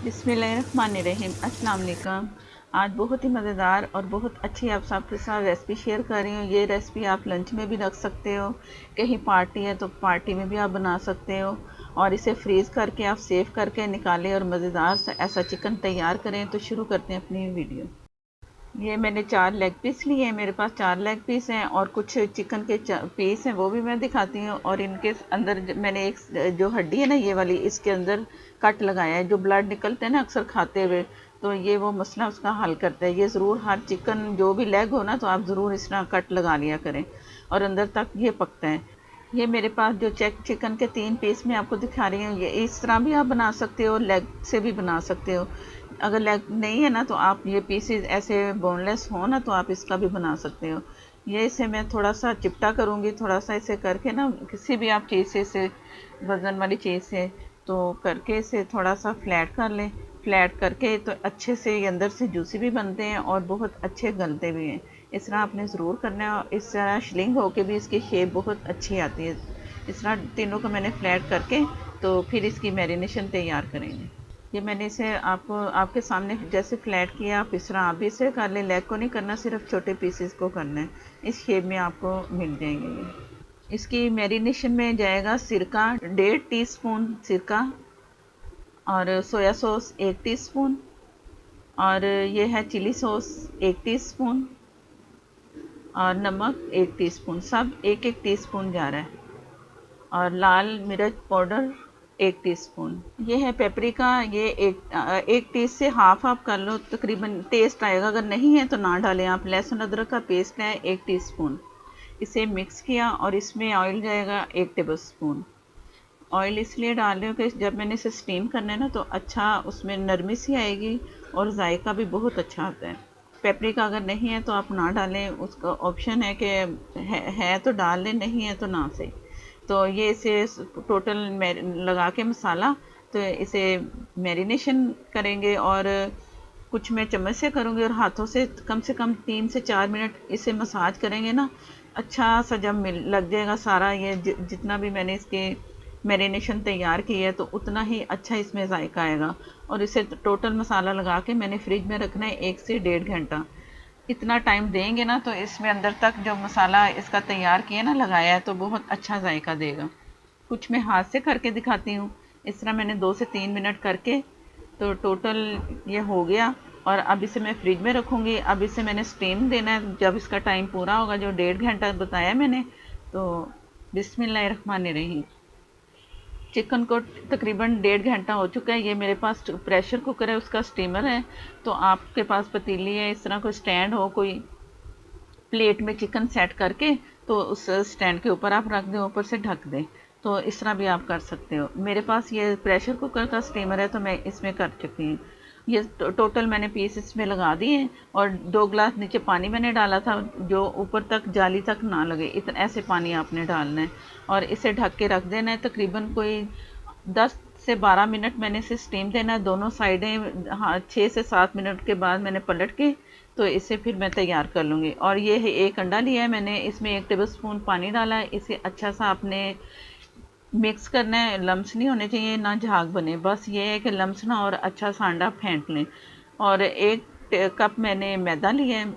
बिस्मिल्लाहिर्रहमानिर्रहीम। अस्सलाम वालेकुम। आज बहुत ही मज़ेदार और बहुत अच्छी आप सबके साथ रेसिपी शेयर कर रही हूँ। ये रेसिपी आप लंच में भी रख सकते हो, कहीं पार्टी है तो पार्टी में भी आप बना सकते हो, और इसे फ्रीज़ करके आप सेव करके निकालें और मज़ेदार सा ऐसा चिकन तैयार करें। तो शुरू करते हैं अपनी वीडियो। ये मैंने 4 लेग पीस लिए हैं, मेरे पास 4 लेग पीस हैं और कुछ चिकन के पीस हैं, वो भी मैं दिखाती हूँ। और इनके अंदर मैंने एक जो हड्डी है ना, ये वाली, इसके अंदर कट लगाया है। जो ब्लड निकलते हैं ना अक्सर खाते हुए, तो ये वो मसला उसका हल करता है। ये ज़रूर हर चिकन जो भी लेग हो ना, तो आप ज़रूर इस तरह कट लगा लिया करें और अंदर तक ये पकता है। ये मेरे पास जो चिकन के 3 पीस मैं आपको दिखा रही हूँ, ये इस तरह भी आप बना सकते हो, लेग से भी बना सकते हो। अगर लेग नहीं है ना, तो आप ये पीसेस ऐसे बोनलेस हो ना, तो आप इसका भी बना सकते हो। ये इसे मैं थोड़ा सा चिपटा करूँगी, थोड़ा सा इसे करके ना, किसी भी आप चीज़ से इसे, वज़न वाली चीज़ से तो करके इसे थोड़ा सा फ्लैट कर लें। फ्लैट करके तो अच्छे से ये अंदर से जूसी भी बनते हैं और बहुत अच्छे गलते भी हैं। इस तरह आपने ज़रूर करना है, और इस तरह श्लिंग होके भी इसकी शेप बहुत अच्छी आती है। इस तरह तीनों को मैंने फ्लैट करके तो फिर इसकी मैरिनेशन तैयार करेंगे। ये मैंने इसे आपको आपके सामने जैसे फ्लैट किया, आप इस तरह आप भी इसे कर लें। लेग को नहीं करना, सिर्फ छोटे पीसेस को करना है। इस शेप में आपको मिल जाएंगे ये। इसकी मैरिनेशन में जाएगा सिरका, 1.5 टीस्पून सिरका, और सोया सॉस 1 टीस्पून, और ये है चिली सॉस 1 टीस्पून, और नमक 1 टीस्पून, सब 1-1 टीस्पून जा रहा है। और लाल मिर्च पाउडर 1 टीस्पून। ये है पेपरिका, ये एक टीस्पून से हाफ आप कर लो, तकरीबन टेस्ट आएगा। अगर नहीं है तो ना डालें आप। लहसुन अदरक का पेस्ट है 1 टीस्पून। इसे मिक्स किया और इसमें ऑयल जाएगा 1 टेबल स्पून। ऑयल इसलिए डाल रही हूँ कि जब मैंने इसे स्टीम करना है ना, तो अच्छा उसमें नरमी सी आएगी और जायका भी बहुत अच्छा आता है। पेपरिका अगर नहीं है तो आप ना डालें, उसका ऑप्शन है कि है तो डाल लें, नहीं है तो ना से। तो ये इसे टोटल लगा के मसाला, तो इसे मैरिनेशन करेंगे। और कुछ मैं चम्मच से करूँगी और हाथों से कम 3 से 4 मिनट इसे मसाज करेंगे ना, अच्छा सा जब लग जाएगा सारा ये जितना भी मैंने इसके मैरिनेशन तैयार की है, तो उतना ही अच्छा इसमें जायका आएगा। और इसे टोटल मसाला लगा के मैंने फ्रिज में रखना है 1 से 1.5 घंटा। इतना टाइम देंगे ना, तो इसमें अंदर तक जो मसाला इसका तैयार किया ना, लगाया है, तो बहुत अच्छा जायका देगा। कुछ मैं हाथ से करके दिखाती हूँ। इस तरह मैंने 2 से 3 मिनट करके तो टोटल ये हो गया। और अब इसे मैं फ्रिज में रखूँगी। अब इसे मैंने स्टीम देना है, जब इसका टाइम पूरा होगा जो 1.5 घंटा बताया मैंने। तो बिस्मिल्लाहिर्रहमानिर्रहीम। चिकन को तकरीबन 1.5 घंटा हो चुका है। ये मेरे पास प्रेशर कुकर है, उसका स्टीमर है। तो आपके पास पतीली है, इस तरह कोई स्टैंड हो, कोई प्लेट में चिकन सेट करके तो उस स्टैंड के ऊपर आप रख दें, ऊपर से ढक दें। तो इस तरह भी आप कर सकते हो। मेरे पास ये प्रेशर कुकर का स्टीमर है, तो मैं इसमें कर चुकी हूँ। ये टोटल मैंने पीस इसमें लगा दिए हैं। और 2 गिलास नीचे पानी मैंने डाला था, जो ऊपर तक जाली तक ना लगे, इतना ऐसे पानी आपने डालना है। और इसे ढक के रख देना है तकरीबन कोई 10 से 12 मिनट मैंने इसे स्टीम देना है, दोनों साइडें। हाँ, 6 से 7 मिनट के बाद मैंने पलट के तो इसे फिर मैं तैयार कर लूँगी। और ये है, एक अंडा लिया है मैंने, इसमें 1 टेबल स्पून पानी डाला है। इसे अच्छा सा आपने मिक्स करना है, लम्स नहीं होने चाहिए, ना झाग बने। बस ये है कि लम्स ना, और अच्छा सा अंडा फेंट लें। और 1 कप मैंने मैदा लिया है।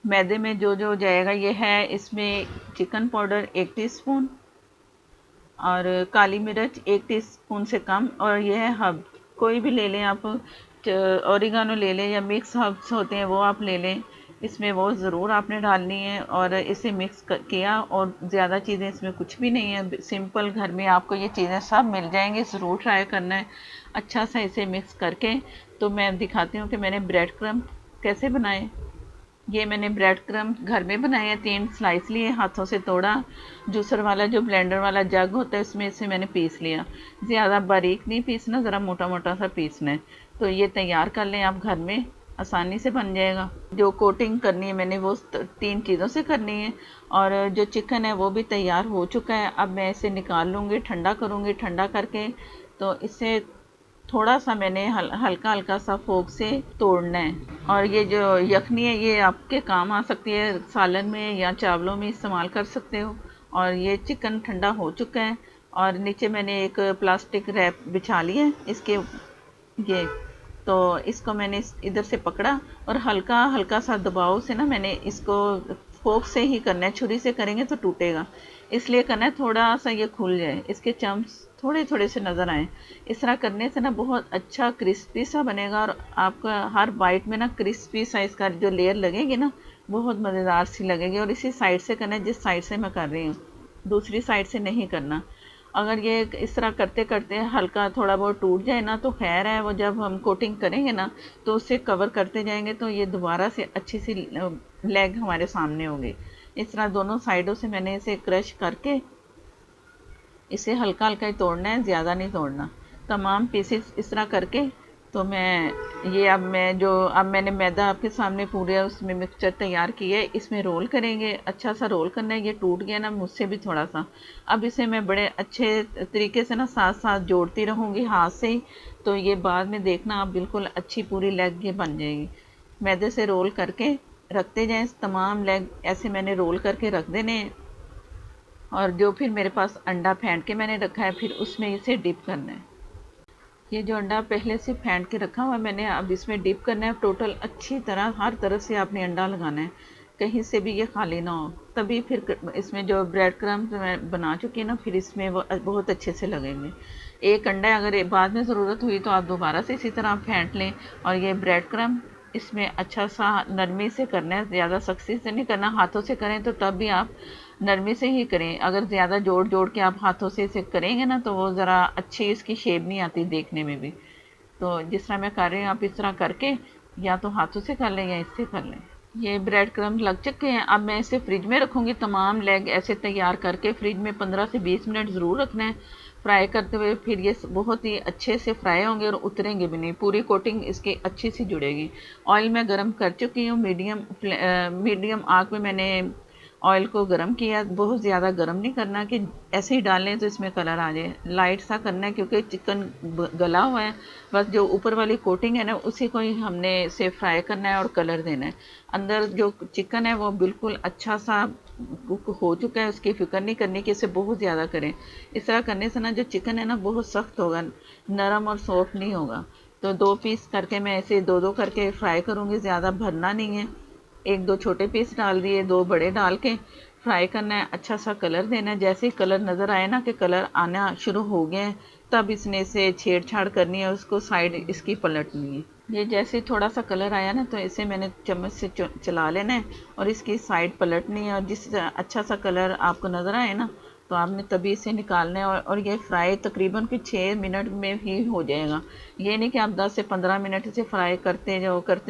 मैदे में जो जो जाएगा, ये है इसमें चिकन पाउडर 1 टीस्पून, और काली मिर्च 1 टीस्पून से कम, और यह है हर्ब, कोई भी ले लें आप। ओरिगानो ले लें या मिक्स हर्ब्स होते हैं वो आप ले लें। इसमें वो ज़रूर आपने डालनी है। और इसे मिक्स किया, और ज़्यादा चीज़ें इसमें कुछ भी नहीं है, सिंपल घर में आपको ये चीज़ें सब मिल जाएंगी। ज़रूर ट्राई करना है। अच्छा सा इसे मिक्स करके तो मैं दिखाती हूँ कि मैंने ब्रेड क्रम्ब कैसे बनाए। ये मैंने ब्रेड क्रम्ब घर में बनाए हैं। 3 स्लाइस लिए, हाथों से तोड़ा। जूसर वाला जो ब्लेंडर वाला जग होता है, उसमें इसे मैंने पीस लिया। ज़्यादा बारीक नहीं पीसना, ज़रा मोटा मोटा सा पीसना है। तो ये तैयार कर लें आप घर में, आसानी से बन जाएगा। जो कोटिंग करनी है मैंने वो 3 चीज़ों से करनी है। और जो चिकन है वो भी तैयार हो चुका है। अब मैं इसे निकाल लूँगी, ठंडा करूँगी। ठंडा करके तो इसे थोड़ा सा मैंने हल्का हल्का सा फोक से तोड़ना है। और ये जो यखनी है, ये आपके काम आ सकती है, सालन में या चावलों में इस्तेमाल कर सकते हो। और ये चिकन ठंडा हो चुका है। और नीचे मैंने एक प्लास्टिक रैप बिछा लिया है इसके ये तो इसको मैंने इधर से पकड़ा और हल्का हल्का सा दबाव से ना मैंने इसको फोक से ही करना है, छुरी से करेंगे तो टूटेगा, इसलिए करना है थोड़ा सा ये खुल जाए, इसके चम्प्स थोड़े थोड़े से नज़र आए। इस तरह करने से ना बहुत अच्छा क्रिस्पी सा बनेगा और आपका हर बाइट में ना क्रिस्पी सा इसका जो लेयर लगेगी ना बहुत मज़ेदार सी लगेगी। और इसी साइड से करना है जिस साइड से मैं कर रही हूँ, दूसरी साइड से नहीं करना। अगर ये इस तरह करते करते हल्का थोड़ा बहुत टूट जाए ना तो खैर है, वो जब हम कोटिंग करेंगे ना तो उससे कवर करते जाएंगे तो ये दोबारा से अच्छी सी लेग हमारे सामने होगी। इस तरह दोनों साइडों से मैंने इसे क्रश करके इसे हल्का हल्का ही तोड़ना है, ज़्यादा नहीं तोड़ना। तमाम पीसेस इस तरह करके तो अब मैंने मैदा आपके सामने पूरे उसमें मिक्सचर तैयार किया है, इसमें रोल करेंगे। अच्छा सा रोल करना है, ये टूट गया ना मुझसे भी थोड़ा सा। अब इसे मैं बड़े अच्छे तरीके से ना साथ साथ जोड़ती रहूँगी हाथ से ही, तो ये बाद में देखना आप बिल्कुल अच्छी पूरी लेग ये बन जाएगी। मैदे से रोल करके रखते जाएं, तमाम लेग ऐसे मैंने रोल करके रख देने हैं। और जो फिर मेरे पास अंडा फेंट के मैंने रखा है फिर उसमें इसे डिप करना है। ये जो अंडा पहले से फेंट के रखा हुआ है मैंने, अब इसमें डिप करना है टोटल अच्छी तरह, हर तरफ से आपने अंडा लगाना है, कहीं से भी ये खाली ना हो, तभी फिर इसमें जो ब्रेड क्रम्स मैं बना चुकी है ना फिर इसमें वो बहुत अच्छे से लगेंगे। एक अंडा है, अगर बाद में ज़रूरत हुई तो आप दोबारा से इसी तरह फेंट लें। और ये ब्रेड क्रम्ब इसमें अच्छा सा नरमी से करना है, ज़्यादा सख्ती से नहीं करना। हाथों से करें तो तब भी आप नरमी से ही करें, अगर ज़्यादा जोड़ जोड़ के आप हाथों से इसे करेंगे ना तो वो ज़रा अच्छी इसकी शेप नहीं आती देखने में भी। तो जिस तरह मैं कर रही हूँ आप इस तरह करके या तो हाथों से कर लें या इससे कर लें। ये ब्रेड क्रम्ब लग चुके हैं, अब मैं इसे फ्रिज में रखूँगी। तमाम लेग ऐसे तैयार करके फ्रिज में 15 से 20 मिनट ज़रूर रखना है फ्राई करते हुए, फिर ये बहुत ही अच्छे से फ्राई होंगे और उतरेंगे भी नहीं, पूरी कोटिंग इसकी अच्छी सी जुड़ेगी। ऑयल मैं गरम कर चुकी हूँ, मीडियम आग पे मैंने ऑयल को गरम किया, बहुत ज़्यादा गरम नहीं करना कि ऐसे ही डालें तो इसमें कलर आ जाए, लाइट सा करना है क्योंकि चिकन गला हुआ है। बस जो ऊपर वाली कोटिंग है ना उसी को ही हमने इसे फ्राई करना है और कलर देना है। अंदर जो चिकन है वो बिल्कुल अच्छा सा कुक हो चुका है, उसकी फिक्र नहीं करनी कि इसे बहुत ज़्यादा करें। इस तरह करने से ना जो चिकन है ना बहुत सख्त होगा, नरम और सॉफ्ट नहीं होगा। तो 2 पीस करके मैं ऐसे दो दो करके फ्राई करूँगी, ज़्यादा भरना नहीं है। एक दो छोटे पीस डाल दिए, 2 बड़े डाल के फ्राई करना है, अच्छा सा कलर देना है। जैसे ही कलर नज़र आए ना कि कलर आना शुरू हो गया है तब इसने से छेड़छाड़ करनी है, उसको साइड इसकी पलटनी है। ये जैसे थोड़ा सा कलर आया ना तो इसे मैंने चम्मच से चला लेना है और इसकी साइड पलटनी है। और जिस अच्छा सा कलर आपको नज़र आए ना तो आपने तभी इसे निकालना है। और ये फ्राई तकरीबन कि 6 मिनट में ही हो जाएगा। ये नहीं कि आप 10 से 15 मिनट इसे फ्राई करते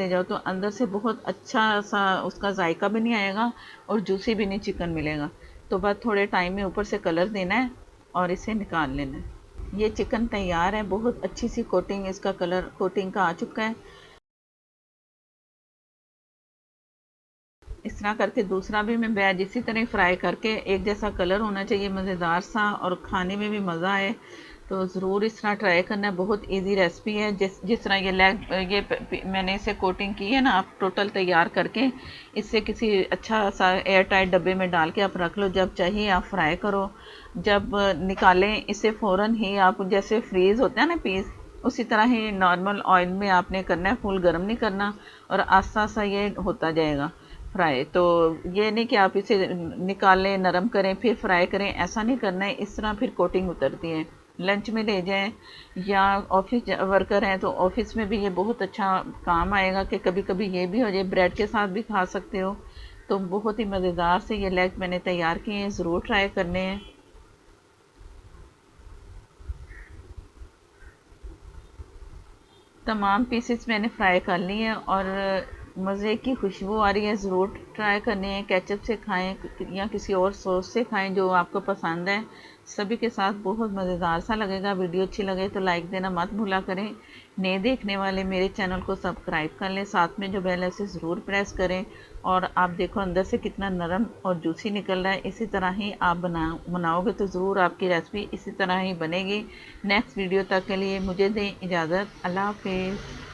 जाओ तो अंदर से बहुत अच्छा सा उसका जायका भी नहीं आएगा और जूसी भी नहीं चिकन मिलेगा। तो बस थोड़े टाइम में ऊपर से कलर देना है और इसे निकाल लेना है। ये चिकन तैयार है, बहुत अच्छी सी कोटिंग, इसका कलर कोटिंग का आ चुका है। इस तरह करके दूसरा भी मैं बैच इसी तरह फ्राई करके, एक जैसा कलर होना चाहिए मज़ेदार सा और खाने में भी मज़ा आए। तो ज़रूर इस तरह ट्राई करना है, बहुत इजी रेसिपी है। जिस तरह मैंने इसे कोटिंग की है ना, आप टोटल तैयार करके इससे किसी अच्छा सा एयर टाइट डब्बे में डाल के आप रख लो, जब चाहिए आप फ्राई करो। जब निकालें इसे फ़ौरन ही आप, जैसे फ्रीज़ होता है ना पीस, उसी तरह ही नॉर्मल ऑयल में आपने करना है, फुल गर्म नहीं करना। और आस्ता आस्ता ये होता जाएगा फ्राई। तो ये नहीं कि आप इसे निकालें नरम करें फिर फ्राई करें, ऐसा नहीं करना है, इस तरह फिर कोटिंग उतरती है। लंच में ले जाएं या ऑफिस वर्कर हैं तो ऑफिस में भी ये बहुत अच्छा काम आएगा कि कभी कभी ये भी हो जाए, ब्रेड के साथ भी खा सकते हो। तो बहुत ही मज़ेदार से ये लेग मैंने तैयार किए हैं, ज़रूर ट्राई करने हैं। तमाम पीसेस मैंने फ्राई कर लिए हैं और मज़े की खुशबू आ रही है, ज़रूर ट्राई करनी है। केचप से खाएं या किसी और सॉस से खाएं जो आपको पसंद है, सभी के साथ बहुत मज़ेदार सा लगेगा। वीडियो अच्छी लगे तो लाइक देना मत भूला करें। नए देखने वाले मेरे चैनल को सब्सक्राइब कर लें, साथ में जो बेल है उसे ज़रूर प्रेस करें। और आप देखो अंदर से कितना नरम और जूसी निकल रहा है, इसी तरह ही आप बनाओगे तो ज़रूर आपकी रेसिपी इसी तरह ही बनेगी। नेक्स्ट वीडियो तक के लिए मुझे दें इजाज़त। अल्लाह हाफिज़।